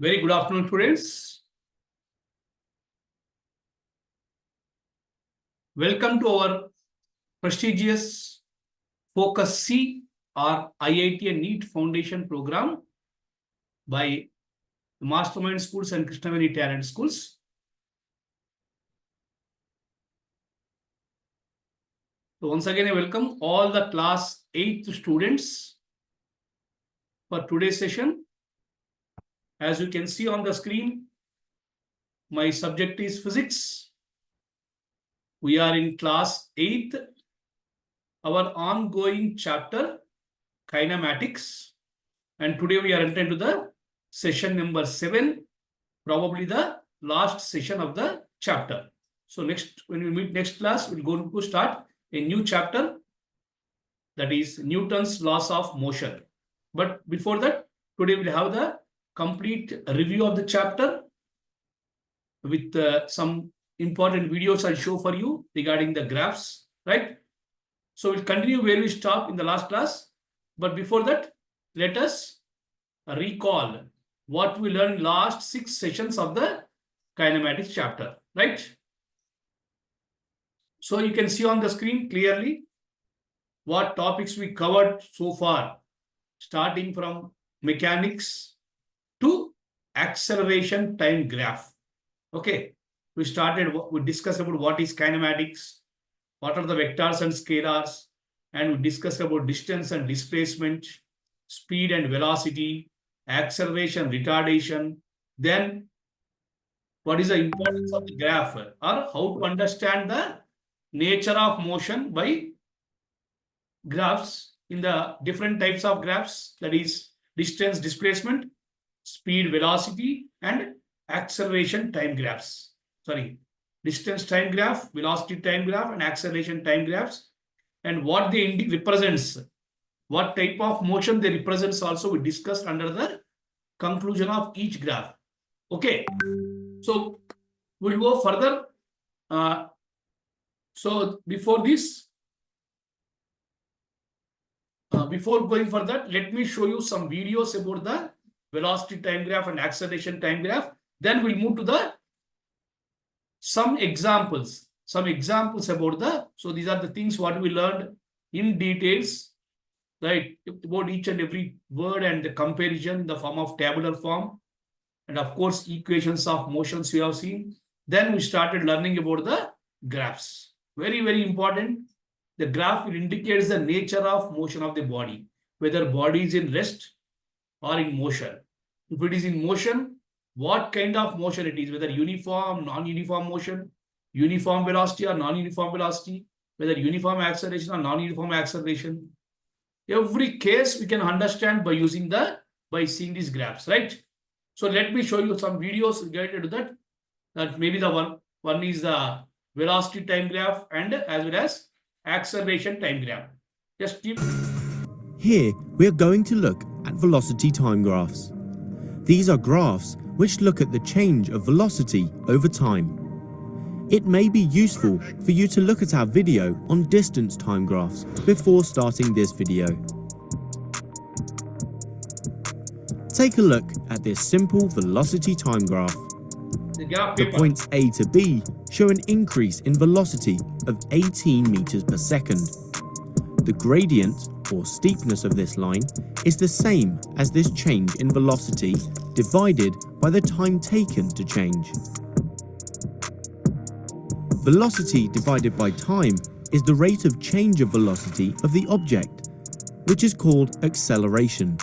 Very good afternoon, students. Welcome to our prestigious Focus C or IIT and NEET Foundation program by Mastermind Schools and Krishnaveni Talent Schools. So once again, I welcome all the class 8th students for today's session. As you can see on the screen, my subject is physics. We are in class 8th, our ongoing chapter, Kinematics. And today we are entering to the session number 7, probably the last session of the chapter. So when we meet next class, we're going to start a new chapter, that is Newton's laws of motion. But before that, today we'll have the complete review of the chapter with some important videos I'll show for you regarding the graphs, right? So we'll continue where we stopped in the last class. But before that, let us recall what we learned in last 6 sessions of the kinematics chapter, right? So you can see on the screen clearly what topics we covered so far, starting from mechanics to acceleration time graph. Okay, we discussed about what is kinematics, what are the vectors and scalars, and we discussed about distance and displacement, speed and velocity, acceleration, retardation. Then what is the importance of the graph, or how to understand the nature of motion by graphs in the different types of graphs, that is distance, displacement, speed, velocity, and acceleration time graphs. Sorry, distance time graph, velocity time graph, and acceleration time graphs, and what they represents, what type of motion they represents also we discussed under the conclusion of each graph. Okay, so we'll go further. So before this, before going further, let me show you some videos about the velocity time graph and acceleration time graph. Then we'll move to some examples about so these are the things what we learned in details, right, about each and every word and the comparison in the form of tabular form, and of course equations of motions we have seen. Then we started learning about the graphs. Very, very important. The graph indicates the nature of motion of the body, whether body is in rest or in motion. If it is in motion, what kind of motion it is, whether uniform, non-uniform motion, uniform velocity or non-uniform velocity, whether uniform acceleration or non-uniform acceleration. Every case we can understand by seeing these graphs, right? So let me show you some videos related to that. That maybe the one is the velocity time graph and as well as acceleration time graph. Just keep. Here we are going to look at velocity time graphs. These are graphs which look at the change of velocity over time. It may be useful for you to look at our video on distance time graphs before starting this video. Take a look at this simple velocity time graph. The points A to B show an increase in velocity of 18 meters per second. The gradient or steepness of this line is the same as this change in velocity divided by the time taken to change. Velocity divided by time is the rate of change of velocity of the object, which is called acceleration.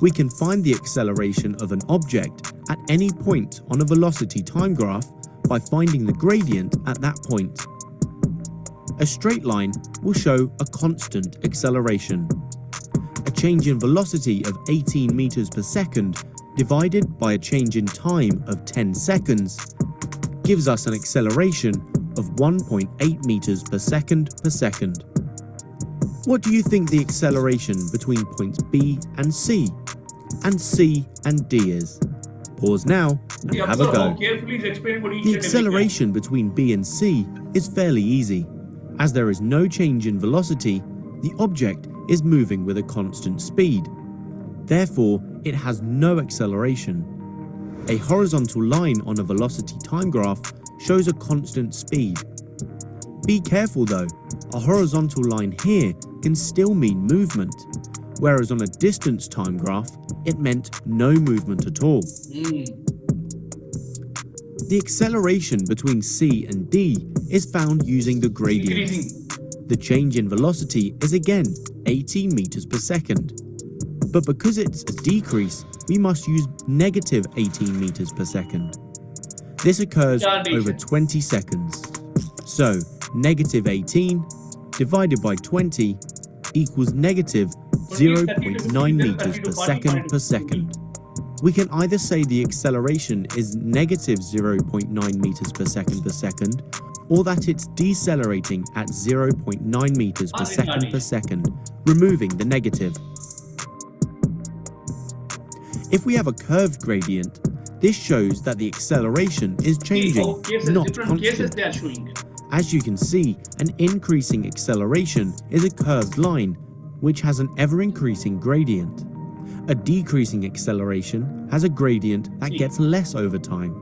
We can find the acceleration of an object at any point on a velocity time graph by finding the gradient at that point. A straight line will show a constant acceleration. A change in velocity of 18 meters per second divided by a change in time of 10 seconds gives us an acceleration of 1.8 meters per second. What do you think the acceleration between points B and C and D is? Pause now and have a go. The acceleration between B and C is fairly easy. As there is no change in velocity, the object is moving with a constant speed. Therefore, it has no acceleration. A horizontal line on a velocity time graph shows a constant speed. Be careful though, a horizontal line here can still mean movement, whereas on a distance time graph, it meant no movement at all. The acceleration between C and D is found using the gradient. The change in velocity is again 18 meters per second. But because it's a decrease, we must use negative 18 meters per second. This occurs over 20 seconds. So, negative 18 divided by 20 equals negative 0.9 meters per second. We can either say the acceleration is negative 0.9 meters per second, or that it's decelerating at 0.9 meters per second, removing the negative. If we have a curved gradient, this shows that the acceleration is changing, not constant. As you can see, an increasing acceleration is a curved line, which has an ever-increasing gradient. A decreasing acceleration has a gradient that gets less over time.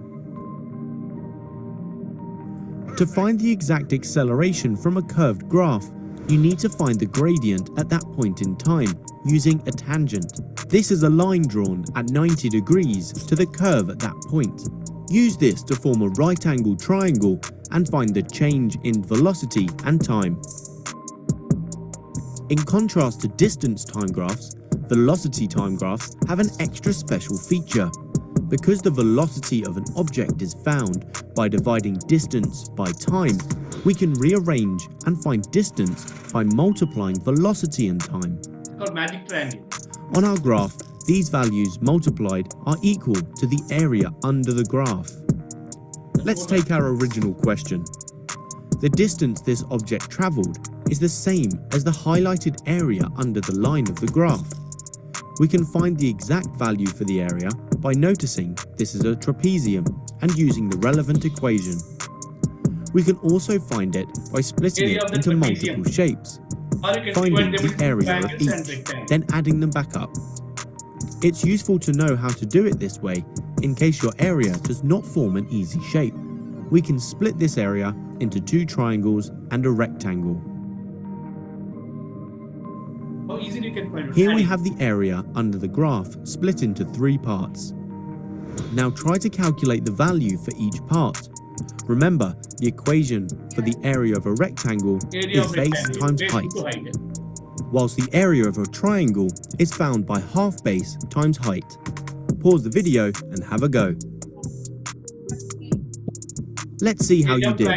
To find the exact acceleration from a curved graph, you need to find the gradient at that point in time using a tangent. This is a line drawn at 90 degrees to the curve at that point. Use this to form a right-angled triangle and find the change in velocity and time. In contrast to distance time graphs, velocity time graphs have an extra special feature. Because the velocity of an object is found by dividing distance by time, we can rearrange and find distance by multiplying velocity and time. Or magic triangle. On our graph, these values multiplied are equal to the area under the graph. Let's take our original question. The distance this object travelled is the same as the highlighted area under the line of the graph. We can find the exact value for the area by noticing this is a trapezium and using the relevant equation. We can also find it by splitting it into multiple shapes, finding the area of each, then adding them back up. It's useful to know how to do it this way in case your area does not form an easy shape. We can split this area into two triangles and a rectangle. How easily you can find it? Here we have the area under the graph split into three parts. Now try to calculate the value for each part. Remember, the equation for the area of a rectangle is base times height, whilst the area of a triangle is found by half base times height. Pause the video and have a go. Let's see how you did.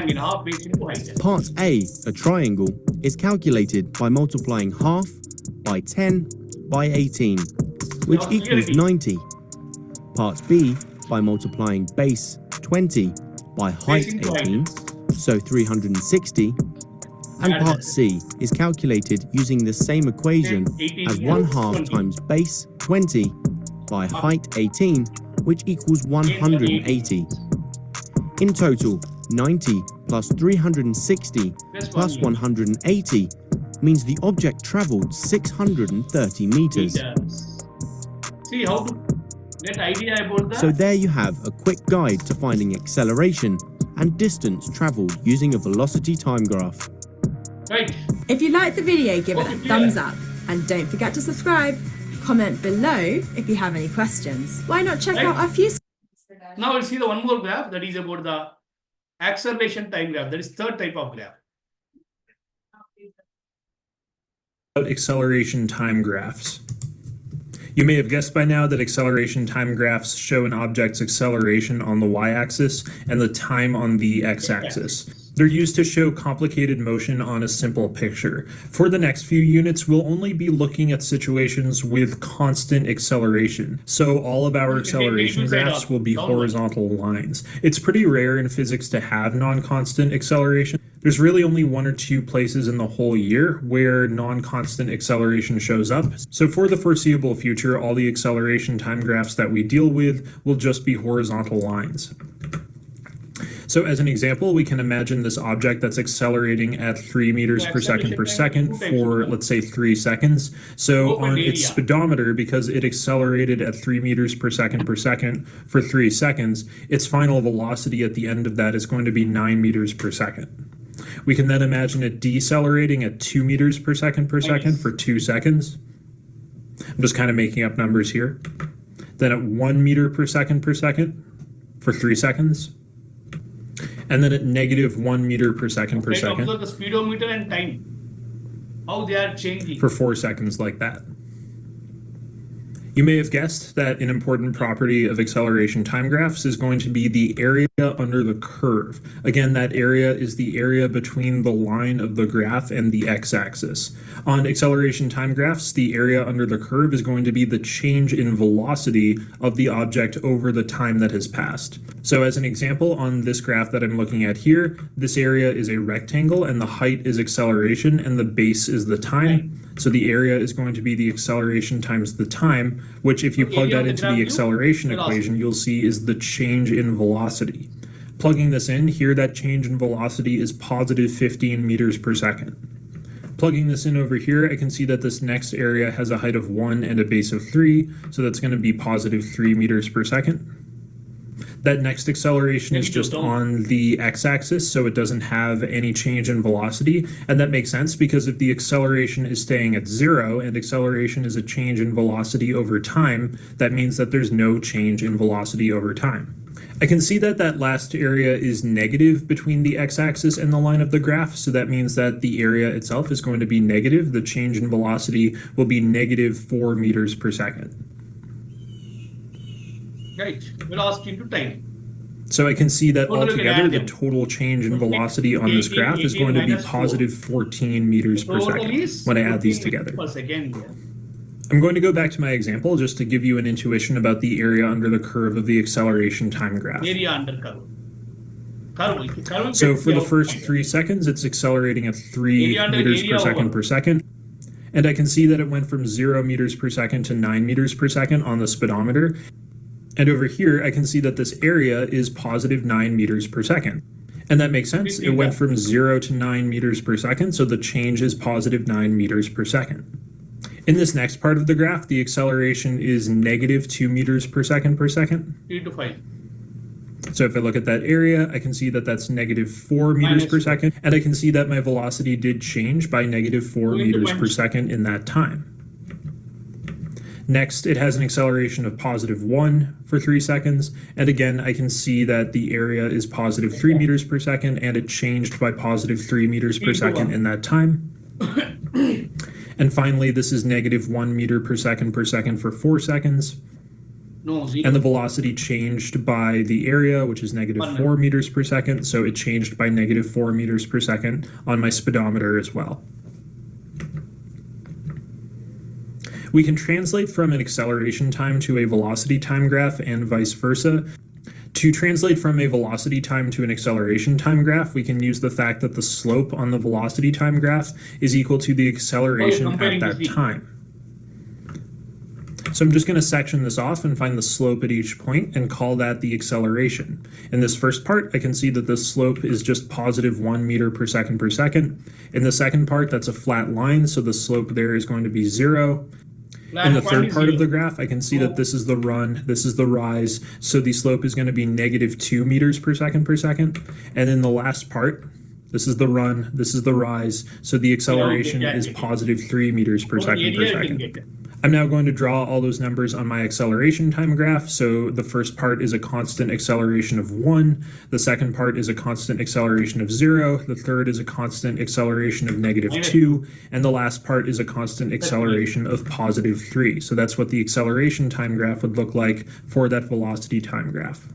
Part A, a triangle, is calculated by multiplying half by 10 by 18, which equals 90. Part B, by multiplying base 20 by height 18, so 360. And part C is calculated using the same equation as 1/2 times base 20 by height 18, which equals 180. In total, 90 plus 360 plus 180 means the object travelled 630 meters. See how to get idea about that? So there you have a quick guide to finding acceleration and distance travelled using a velocity time graph. Right. If you liked the video, give it a thumbs up and don't forget to subscribe. Comment below if you have any questions. Why not check out our few... Now we'll see the one more graph that is about the acceleration time graph. That is third type of graph. Acceleration time graphs. You may have guessed by now that acceleration time graphs show an object's acceleration on the y-axis and the time on the x-axis. They're used to show complicated motion on a simple picture. For the next few units, we'll only be looking at situations with constant acceleration. So all of our acceleration graphs will be horizontal lines. It's pretty rare in physics to have non-constant acceleration. There's really only one or two places in the whole year where non-constant acceleration shows up. So for the foreseeable future, all the acceleration time graphs that we deal with will just be horizontal lines. So as an example, we can imagine this object that's accelerating at 3 meters per second for, let's say, 3 seconds. So on its speedometer, because it accelerated at 3 meters per second for 3 seconds, its final velocity at the end of that is going to be 9 meters per second. We can then imagine it decelerating at 2 meters per second for 2 seconds. I'm just kind of making up numbers here. Then at 1 meter per second for 3 seconds. And then at negative 1 meter per second Observe the speedometer and time, how they are changing. For 4 seconds like that. You may have guessed that an important property of acceleration time graphs is going to be the area under the curve. Again, that area is the area between the line of the graph and the x-axis. On acceleration time graphs, the area under the curve is going to be the change in velocity of the object over the time that has passed. So as an example, on this graph that I'm looking at here, this area is a rectangle and the height is acceleration and the base is the time. So the area is going to be the acceleration times the time, which if you plug that into the acceleration equation, you'll see is the change in velocity. Plugging this in, here that change in velocity is positive 15 meters per second. Plugging this in over here, I can see that this next area has a height of 1 and a base of 3, so that's going to be positive 3 meters per second. That next acceleration is just on the x-axis, so it doesn't have any change in velocity. And that makes sense because if the acceleration is staying at 0 and acceleration is a change in velocity over time, that means that there's no change in velocity over time. I can see that that last area is negative between the x-axis and the line of the graph, so that means that the area itself is going to be negative. The change in velocity will be negative 4 meters per second. Right, velocity into time. So I can see that altogether the total change in velocity on this graph is going to be positive 14 meters per second when I add these together. I'm going to go back to my example just to give you an intuition about the area under the curve of the acceleration time graph. Area under curve. So for the first 3 seconds, it's accelerating at 3 meters per second. And I can see that it went from 0 meters per second to 9 meters per second on the speedometer. And over here, I can see that this area is positive 9 meters per second. And that makes sense. It went from 0 to 9 meters per second, so the change is positive 9 meters per second. In this next part of the graph, the acceleration is negative 2 meters per second. 3 to 5. So if I look at that area, I can see that that's negative 4 meters per second. And I can see that my velocity did change by negative 4 meters per second in that time. Next, it has an acceleration of positive 1 for 3 seconds. And again, I can see that the area is positive 3 meters per second, and it changed by positive 3 meters per second in that time. And finally, this is negative 1 meter per second for 4 seconds. And the velocity changed by the area, which is negative 4 meters per second. So it changed by negative 4 meters per second on my speedometer as well. We can translate from an acceleration time to a velocity time graph and vice versa. To translate from a velocity time to an acceleration time graph, we can use the fact that the slope on the velocity time graph is equal to the acceleration at that time. So I'm just going to section this off and find the slope at each point and call that the acceleration. In this first part, I can see that the slope is just positive 1 meter per second. In the second part, that's a flat line, so the slope there is going to be 0. In the third part of the graph, I can see that this is the run, this is the rise, so the slope is going to be negative 2 meters per second. And in the last part, this is the run, this is the rise, so the acceleration is positive 3 meters per second. I'm now going to draw all those numbers on my acceleration time graph. So the first part is a constant acceleration of 1. The second part is a constant acceleration of 0. The third is a constant acceleration of negative 2. And the last part is a constant acceleration of positive 3. So that's what the acceleration time graph would look like for that velocity time graph.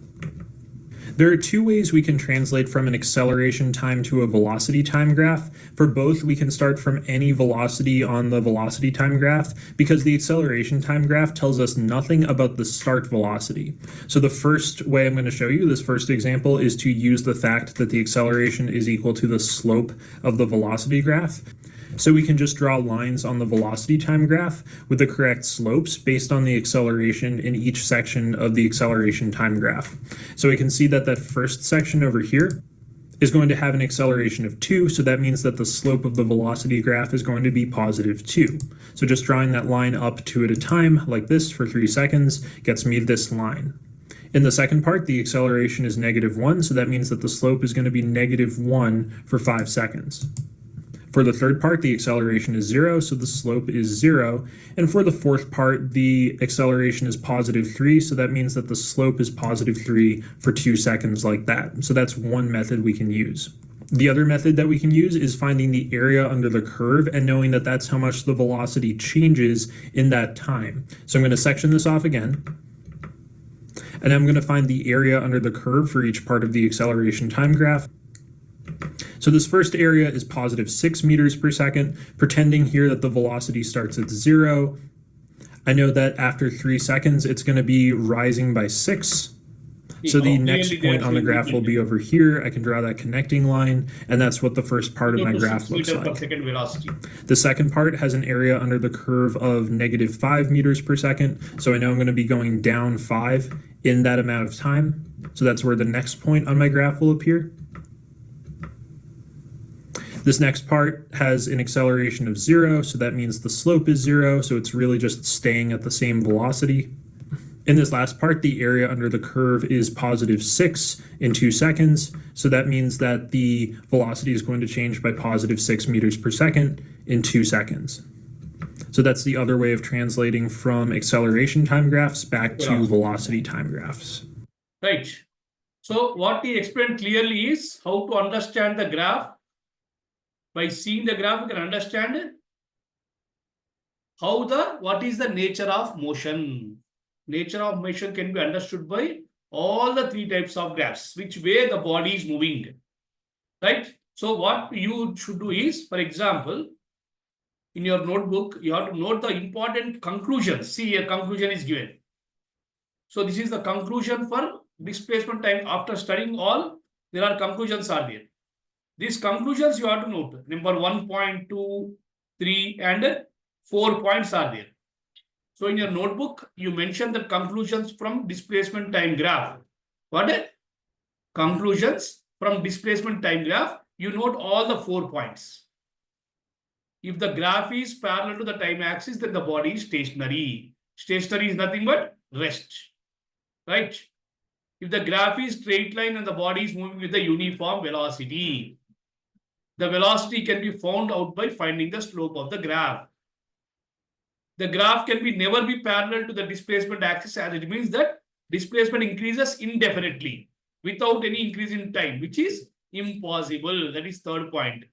There are 2 ways we can translate from an acceleration time to a velocity time graph. For both, we can start from any velocity on the velocity time graph because the acceleration time graph tells us nothing about the start velocity. So the first way I'm going to show you, this first example, is to use the fact that the acceleration is equal to the slope of the velocity graph. So we can just draw lines on the velocity time graph with the correct slopes based on the acceleration in each section of the acceleration time graph. So we can see that that first section over here is going to have an acceleration of 2, so that means that the slope of the velocity graph is going to be positive 2. So just drawing that line up 2 at a time, like this, for 3 seconds, gets me this line. In the second part, the acceleration is negative 1, so that means that the slope is going to be negative 1 for 5 seconds. For the third part, the acceleration is 0, so the slope is 0. And for the fourth part, the acceleration is positive 3, so that means that the slope is positive 3 for 2 seconds, like that. So that's one method we can use. The other method that we can use is finding the area under the curve and knowing that that's how much the velocity changes in that time. So I'm going to section this off again. And I'm going to find the area under the curve for each part of the acceleration time graph. So this first area is positive 6 meters per second, pretending here that the velocity starts at 0. I know that after 3 seconds, it's going to be rising by 6. So the next point on the graph will be over here. I can draw that connecting line, and that's what the first part of my graph looks like. The second part has an area under the curve of negative 5 meters per second. So I know I'm going to be going down 5 in that amount of time. So that's where the next point on my graph will appear. This next part has an acceleration of 0, so that means the slope is 0, so it's really just staying at the same velocity. In this last part, the area under the curve is positive 6 in 2 seconds, so that means that the velocity is going to change by positive 6 meters per second in 2 seconds. So that's the other way of translating from acceleration time graphs back to velocity time graphs. Right. So what he explained clearly is how to understand the graph. By seeing the graph, you can understand what is the nature of motion. Nature of motion can be understood by all the 3 types of graphs, which way the body is moving. Right? So what you should do is, for example, in your notebook, you have to note the important conclusions. See, a conclusion is given. So this is the conclusion for displacement time. After studying all, there are conclusions are there. These conclusions you have to note. Number 1.2, 3, and 4 points are there. So in your notebook, you mention the conclusions from displacement time graph. What? Conclusions from displacement time graph. You note all the 4 points. If the graph is parallel to the time axis, then the body is stationary. Stationary is nothing but rest. Right? If the graph is straight line and the body is moving with a uniform velocity, the velocity can be found out by finding the slope of the graph. The graph can never be parallel to the displacement axis, as it means that displacement increases indefinitely without any increase in time, which is impossible. That is third point.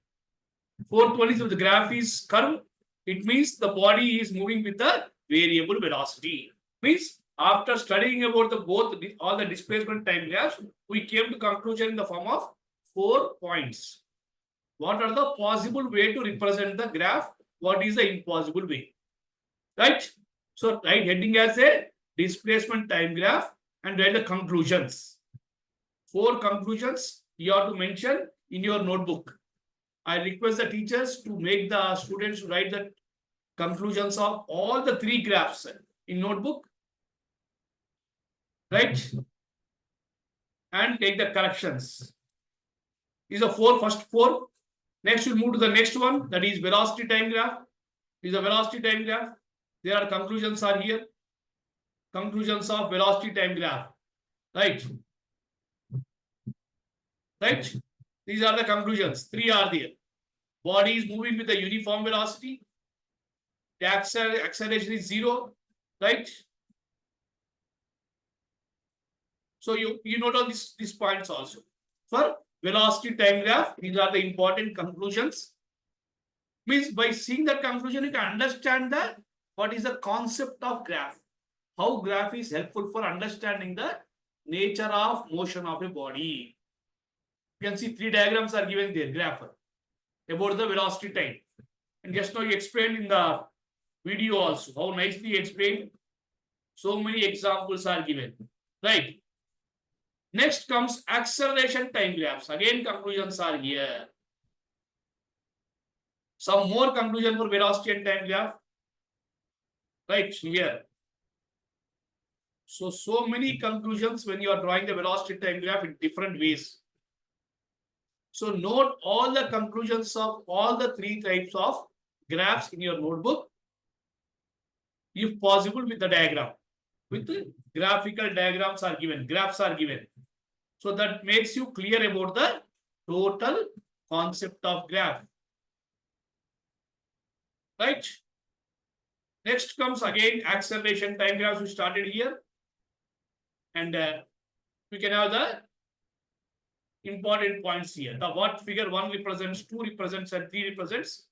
Fourth one is if the graph is curved, it means the body is moving with a variable velocity. Means after studying about all the displacement time graphs, we came to conclusion in the form of 4 points. What are the possible way to represent the graph? What is the impossible way? Right? So write heading as a displacement time graph and write the conclusions. 4 conclusions you have to mention in your notebook. I request the teachers to make the students write the conclusions of all the 3 graphs in notebook. Right? And take the corrections. These are first 4. Next, we'll move to the next one, that is velocity time graph. This is a velocity time graph. There are conclusions are here. Conclusions of velocity time graph. Right? Right? These are the conclusions. 3 are there. Body is moving with a uniform velocity. The acceleration is 0. Right? So you note all these points also. For velocity time graph, these are the important conclusions. Means by seeing that conclusion, you can understand what is the concept of graph. How graph is helpful for understanding the nature of motion of a body. You can see 3 diagrams are given there, graph, about the velocity time. And just now you explained in the video also, how nicely explained. So many examples are given. Right? Next comes acceleration time graphs. Again, conclusions are here. Some more conclusion for velocity and time graph. Right here. So many conclusions when you are drawing the velocity time graph in different ways. So note all the conclusions of all the three types of graphs in your notebook, if possible with the diagram. With the graphical diagrams are given, graphs are given. So that makes you clear about the total concept of graph. Right? Next comes again acceleration time graphs we started here. And we can have the important points here. The what figure 1 represents, 2 represents, and 3 represents.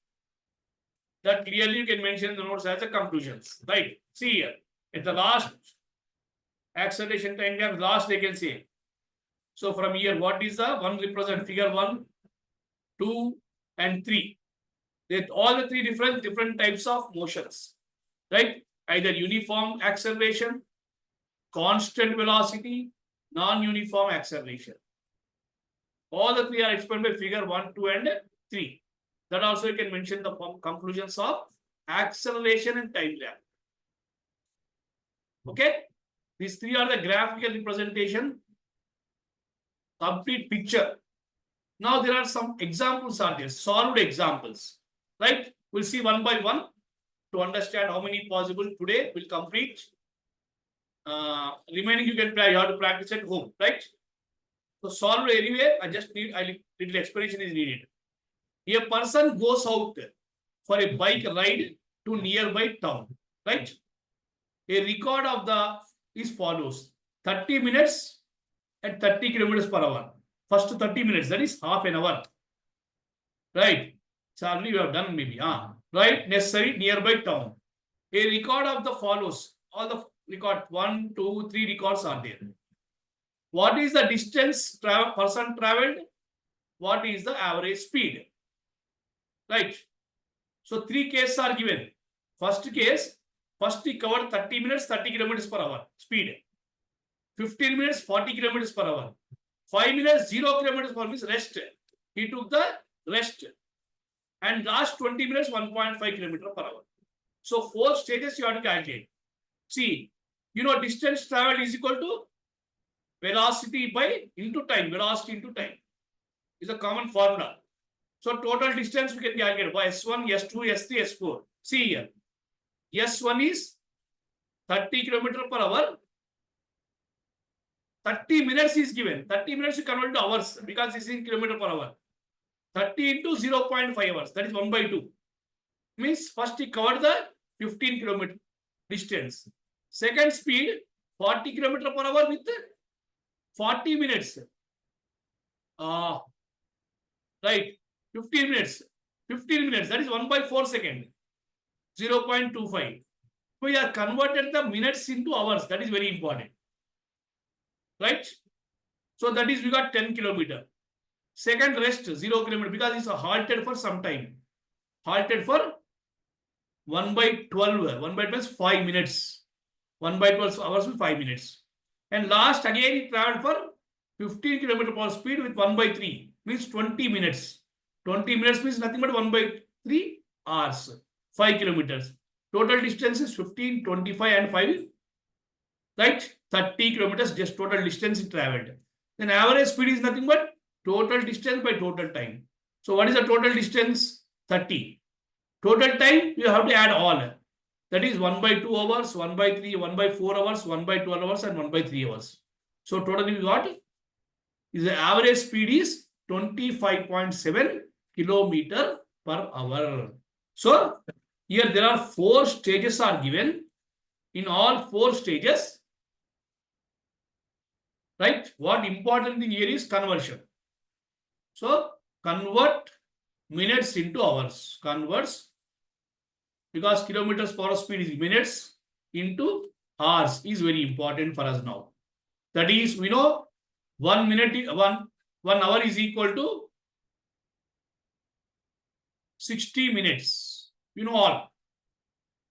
That clearly you can mention in the notes as the conclusions. Right? See here. At the last acceleration time graph, last they can say. So from here, what is the 1 represent figure 1, 2, and 3. That all the three different types of motions. Right? Either uniform acceleration, constant velocity, non-uniform acceleration. All the three are explained by figure 1, 2, and 3. That also you can mention the conclusions of acceleration and time graph. Okay? These three are the graphical representation, complete picture. Now there are some examples are there, solved examples. Right? We'll see one by one to understand how many possible today will complete. Remaining you can try, you have to practice at home, right? So solve anyway, I just need a little explanation is needed. A person goes out for a bike ride to nearby town, right? A record of the is follows 30 minutes at 30 kilometers per hour. First 30 minutes, that is half an hour. Right? So already you have done maybe. Right? Necessary nearby town. A record of the follows. All the record 1, 2, 3 records are there. What is the distance person traveled? What is the average speed? Right. So 3 cases are given. First case, first he covered 30 minutes, 30 kilometers per hour speed. 15 minutes, 40 kilometers per hour. 5 minutes, 0 kilometers per hour means rest. He took the rest. And last 20 minutes, 1.5 kilometers per hour. So 4 stages you have to calculate. See, you know, distance traveled is equal to velocity by into time, velocity into time is a common formula. So total distance we can calculate by S1, S2, S3, S4. See here, S1 is 30 kilometers per hour. 30 minutes is given. 30 minutes you convert to hours because this is in kilometer per hour. 30 into 0.5 hours, that is 1 by 2. Means first he covered the 15 kilometer distance. Second speed, 40 kilometer per hour with 40 minutes. Right, 15 minutes. 15 minutes, that is 1 by 4 seconds. 0.25. We are converted the minutes into hours. That is very important. Right? So that is we got 10 kilometer. Second rest 0 kilometer because it's halted for some time. Halted for 1 by 12. 1 by 12 is 5 minutes. 1 by 12 hours with 5 minutes. And last again he traveled for 15 kilometer per speed with 1 by 3 means 20 minutes. 20 minutes means nothing but 1 by 3 hours. 5 kilometers. Total distance is 15, 25 and 5. Right? 30 kilometers just total distance he traveled. Then average speed is nothing but total distance by total time. So what is the total distance? 30. Total time you have to add all. That is 1 by 2 hours, 1 by 3, 1 by 4 hours, 1 by 12 hours and 1 by 3 hours. So total you got is the average speed is 25.7 kilometer per hour. So here there are 4 stages are given. In all 4 stages, right? What important thing here is conversion. So convert minutes into hours. Converts because kilometers per hour speed is minutes into hours is very important for us now. That is, we know 1 minute, 1 hour is equal to 60 minutes. You know all.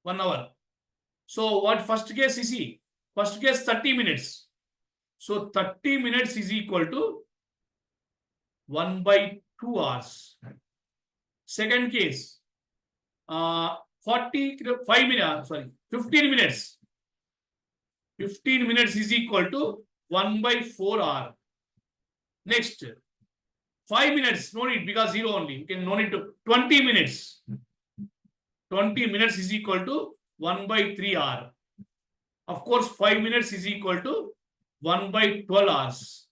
1 hour. So what first case is he? First case 30 minutes. So 30 minutes is equal to 1 by 2 hours. Second case 45 minutes, sorry, 15 minutes. 15 minutes is equal to 1 by 4 hour. Next, 5 minutes, no need because 0 only. You can no need to 20 minutes. 20 minutes is equal to 1 by 3 hour. Of course, 5 minutes is equal to 1 by 12 hours.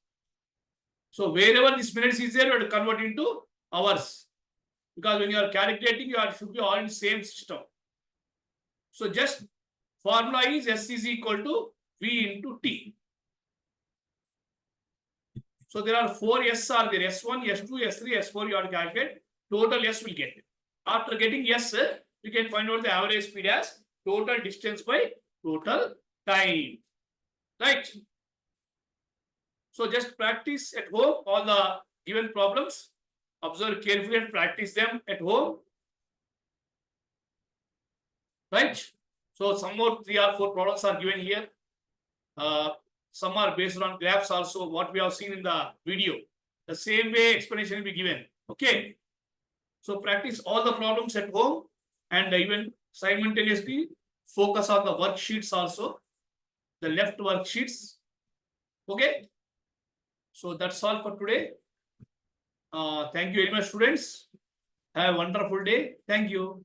So wherever this minutes is there, you have to convert into hours. Because when you are calculating, you should be all in the same system. So just formula is S is equal to V into T. So there are 4 S are there, S1, S2, S3, S4 you have to calculate. Total S will get. After getting S, you can find out the average speed as total distance by total time. Right? So just practice at home all the given problems. Observe carefully and practice them at home. Right? So some more 3 or 4 problems are given here. Some are based on graphs also, what we have seen in the video. The same way explanation will be given. Okay. So practice all the problems at home and even simultaneously focus on the worksheets also. The left worksheets. Okay. So that's all for today. Thank you very much, students. Have a wonderful day. Thank you.